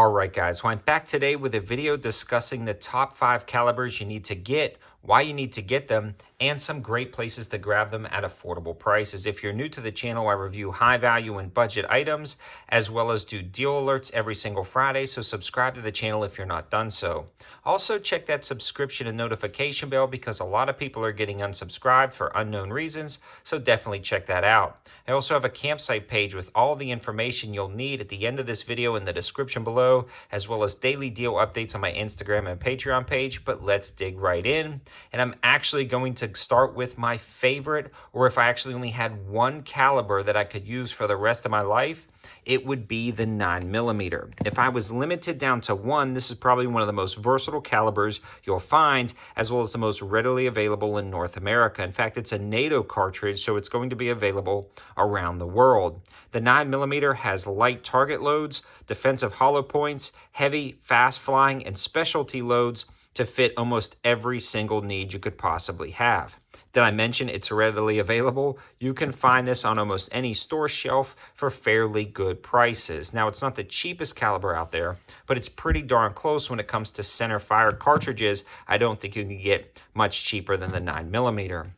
All right, guys, well, I'm back today with a video discussing the top 5 calibers you need to get, why you need to get them, and some great places to grab them at affordable prices. If you're new to the channel, I review high value and budget items, as well as do deal alerts every single Friday, so subscribe to the channel if you're not done so. Also, check that subscription and notification bell because a lot of people are getting unsubscribed for unknown reasons, so definitely check that out. I also have a campsite page with all the information you'll need at the end of this video in the description below, as well as daily deal updates on my Instagram and Patreon page. But let's dig right in. And I'm actually going to start with my favorite, or if I actually only had one caliber that I could use for the rest of my life, it would be the 9mm. If I was limited down to one, this is probably one of the most versatile calibers you'll find, as well as the most readily available in North America. In fact, it's a NATO cartridge, so it's going to be available around the world. The 9mm has light target loads, defensive hollow points, heavy, fast flying, and specialty loads to fit almost every single need you could possibly have. Did I mention it's readily available? You can find this on almost any store shelf for fairly good prices. Now, it's not the cheapest caliber out there, but it's pretty darn close when it comes to center fire cartridges. I don't think you can get much cheaper than the 9mm.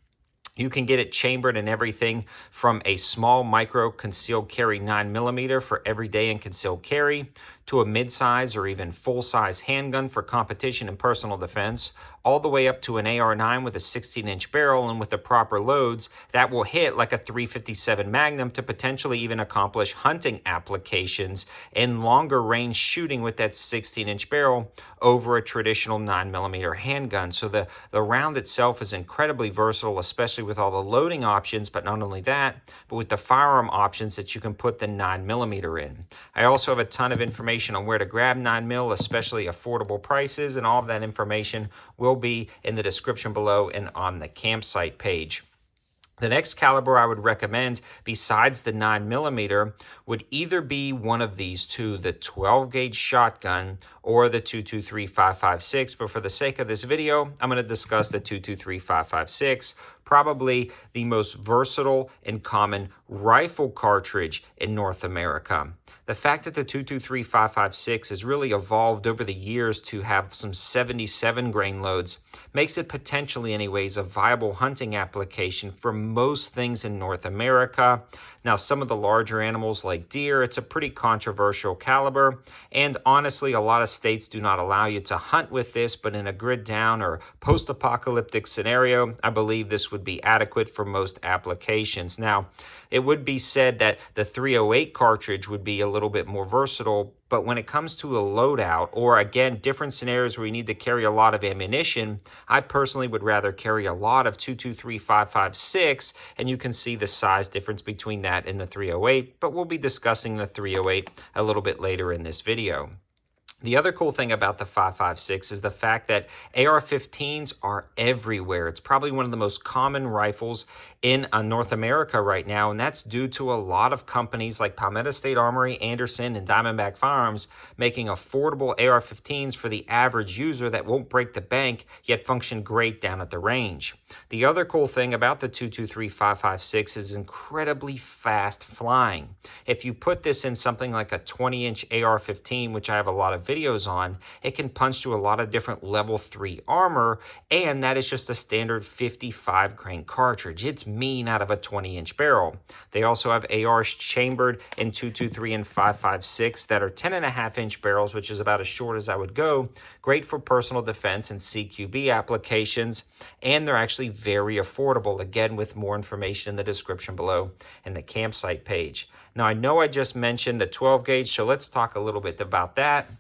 You can get it chambered in everything from a small micro concealed carry 9mm for everyday and concealed carry, to a mid-size or even full-size handgun for competition and personal defense, all the way up to an AR-9 with a 16-inch barrel and with the proper loads that will hit like a .357 Magnum to potentially even accomplish hunting applications and longer range shooting with that 16-inch barrel over a traditional 9mm handgun. So the round itself is incredibly versatile, especially with all the loading options, but not only that, but with the firearm options that you can put the 9mm in. I also have a ton of information on where to grab 9mm, especially affordable prices, and all of that information will be in the description below and on the campsite page. The next caliber I would recommend, besides the 9mm, would either be one of these two, the 12-gauge shotgun or the 223-556. But for the sake of this video, I'm going to discuss the 223-556, probably the most versatile and common rifle cartridge in North America. The fact that the 223-556 has really evolved over the years to have some 77 grain loads makes it potentially, anyways, a viable hunting application for most things in North America. Now, some of the larger animals like deer, it's a pretty controversial caliber, and honestly, a lot of states do not allow you to hunt with this, but in a grid down or post-apocalyptic scenario, I believe this would be adequate for most applications. Now, it would be said that the 308 cartridge would be a little bit more versatile, but when it comes to a loadout, or again, different scenarios where you need to carry a lot of ammunition, I personally would rather carry a lot of 223-556, and you can see the size difference between that and the 308, but we'll be discussing the 308 a little bit later in this video. The other cool thing about the 556 is the fact that AR-15s are everywhere. It's probably one of the most common rifles in North America right now, and that's due to a lot of companies like Palmetto State Armory, Anderson, and Diamondback Firearms making affordable AR-15s for the average user that won't break the bank, yet function great down at the range. The other cool thing about the 223-556 is incredibly fast flying. If you put this in something like a 20-inch AR-15, which I have a lot of videos on, it can punch through a lot of different level 3 armor, and that is just a standard 55 grain cartridge. It's mean out of a 20-inch barrel. They also have ARs chambered in 223 and 556 that are 10.5-inch barrels, which is about as short as I would go. Great for personal defense and CQB applications, and they're actually very affordable, again with more information in the description below and the campsite page. Now, I know I just mentioned the 12 gauge, so let's talk a little bit about that.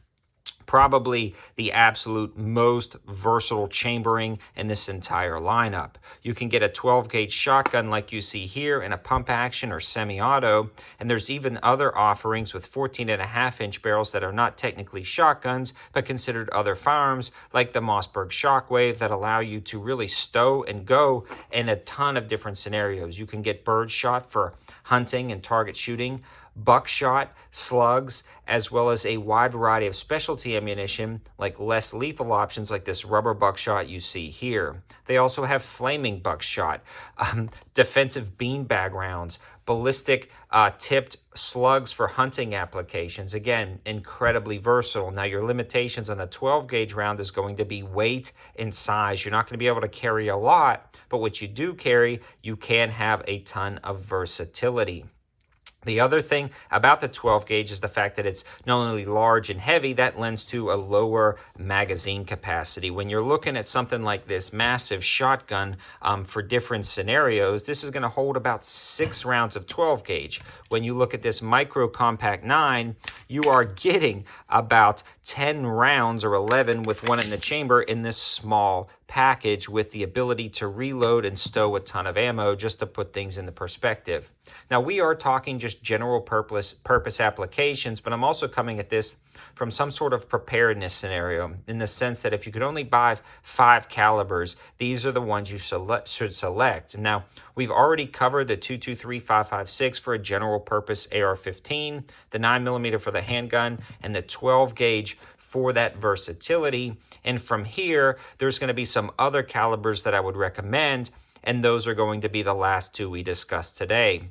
Probably the absolute most versatile chambering in this entire lineup. You can get a 12-gauge shotgun like you see here in a pump action or semi-auto, and there's even other offerings with 14.5-inch barrels that are not technically shotguns, but considered other firearms, like the Mossberg Shockwave, that allow you to really stow and go in a ton of different scenarios. You can get birdshot for hunting and target shooting, buckshot, slugs, as well as a wide variety of specialty ammunition like less lethal options like this rubber buckshot you see here. They also have flaming buckshot, defensive beanbag rounds, ballistic tipped slugs for hunting applications. Again, incredibly versatile. Now, your limitations on the 12 gauge round is going to be weight and size. You're not going to be able to carry a lot, but what you do carry, you can have a ton of versatility. The other thing about the 12 gauge is the fact that it's not only large and heavy, that lends to a lower magazine capacity. When you're looking at something like this massive shotgun for different scenarios, this is going to hold about 6 rounds of 12 gauge. When you look at this Micro Compact 9, you are getting about 10 rounds or 11 with one in the chamber in this small package with the ability to reload and stow a ton of ammo, just to put things into perspective. Now, we are talking just general purpose applications, but I'm also coming at this from some sort of preparedness scenario, in the sense that if you could only buy 5 calibers, these are the ones you should select. Now, we've already covered the 223 5.56 for a general purpose AR-15, the 9mm for the handgun, and the 12 gauge for that versatility. And from here, there's going to be some other calibers that I would recommend, and those are going to be the last 2 we discussed today.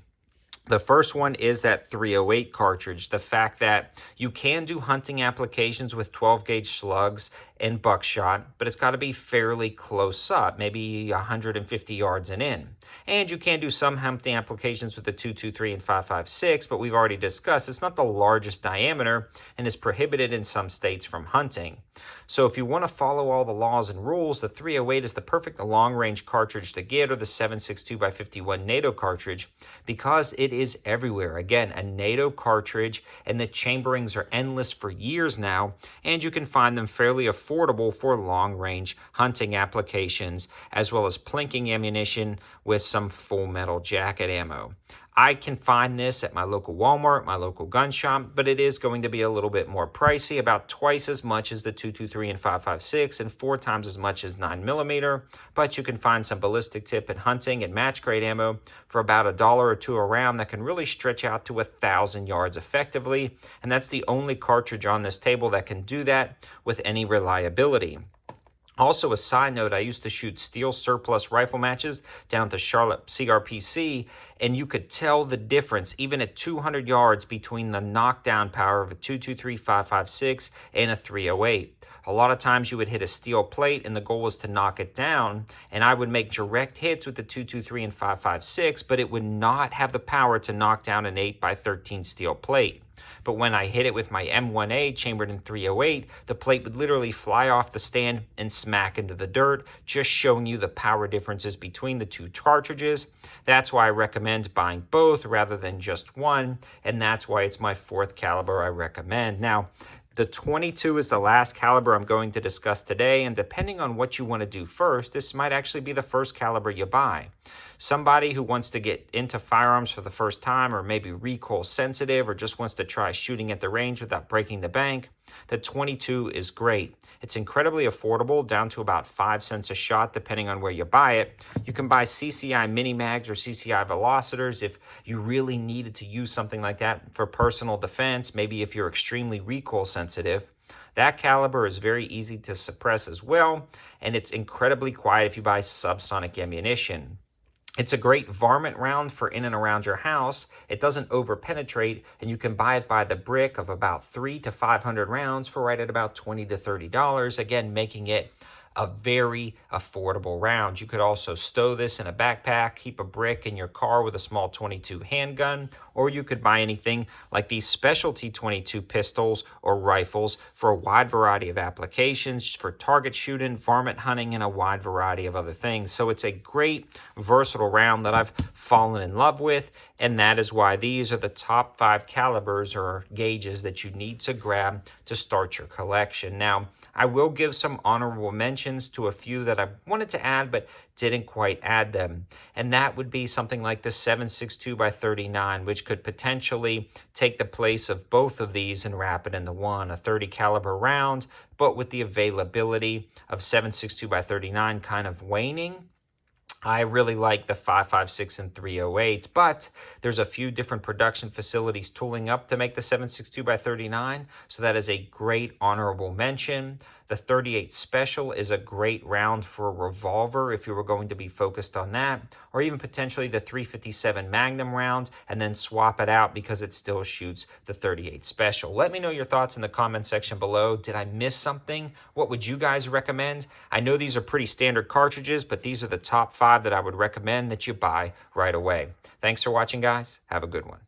The first one is that 308 cartridge. The fact that you can do hunting applications with 12 gauge slugs and buckshot, but it's got to be fairly close up, maybe 150 yards and in. And you can do some hunting applications with the 223 and 5.56, but we've already discussed it's not the largest diameter and is prohibited in some states from hunting. So if you want to follow all the laws and rules, the 308 is the perfect long-range cartridge to get, or the 7.62x51 NATO cartridge, because it is everywhere. Again, a NATO cartridge, and the chamberings are endless for years now, and you can find them fairly affordable for long-range hunting applications, as well as plinking ammunition with some full metal jacket ammo. I can find this at my local Walmart, my local gun shop, but it is going to be a little bit more pricey, about twice as much as the 223 and 5.56 and 4 times as much as 9mm. But you can find some ballistic tip and hunting and match grade ammo for about $1 or $2 a round that can really stretch out to 1,000 yards effectively. And that's the only cartridge on this table that can do that with any reliability. Also, a side note, I used to shoot steel surplus rifle matches down to Charlotte CRPC, and you could tell the difference, even at 200 yards, between the knockdown power of a 223 5.56 and a 308. A lot of times you would hit a steel plate, and the goal was to knock it down, and I would make direct hits with the 223 and 5.56, but it would not have the power to knock down an 8x13 steel plate. But when I hit it with my M1A chambered in 308, the plate would literally fly off the stand and smack into the dirt, just showing you the power differences between the 2 cartridges. That's why I recommend buying both rather than just one, and that's why it's my 4th caliber I recommend. Now, the 22 is the last caliber I'm going to discuss today, and depending on what you want to do first, this might actually be the first caliber you buy. Somebody who wants to get into firearms for the first time, or maybe recoil sensitive, or just wants to try shooting at the range without breaking the bank, the 22 is great. It's incredibly affordable, down to about 5 cents a shot depending on where you buy it. You can buy CCI mini mags or CCI velocitors if you really needed to use something like that for personal defense, maybe if you're extremely recoil sensitive. That caliber is very easy to suppress as well, and it's incredibly quiet if you buy subsonic ammunition. It's a great varmint round for in and around your house. It doesn't over-penetrate, and you can buy it by the brick of about 300 to 500 rounds for right at about $20 to $30, again, making it a very affordable round. You could also stow this in a backpack, keep a brick in your car with a small 22 handgun, or you could buy anything like these specialty 22 pistols or rifles for a wide variety of applications, for target shooting, varmint hunting, and a wide variety of other things. So it's a great versatile round that I've fallen in love with, and that is why these are the top 5 calibers or gauges that you need to grab to start your collection. Now, I will give some honorable mentions to a few that I wanted to add but didn't quite add them. And that would be something like the 7.62x39, which could potentially take the place of both of these and wrap it into one, a 30 caliber round, but with the availability of 7.62x39 kind of waning. I really like the 5.56 and 308, but there's a few different production facilities tooling up to make the 7.62 by 39, so that is a great honorable mention. The 38 Special is a great round for a revolver if you were going to be focused on that, or even potentially the 357 Magnum round and then swap it out because it still shoots the 38 Special. Let me know your thoughts in the comment section below. Did I miss something? What would you guys recommend? I know these are pretty standard cartridges, but these are the top 5 that I would recommend that you buy right away. Thanks for watching, guys. Have a good one.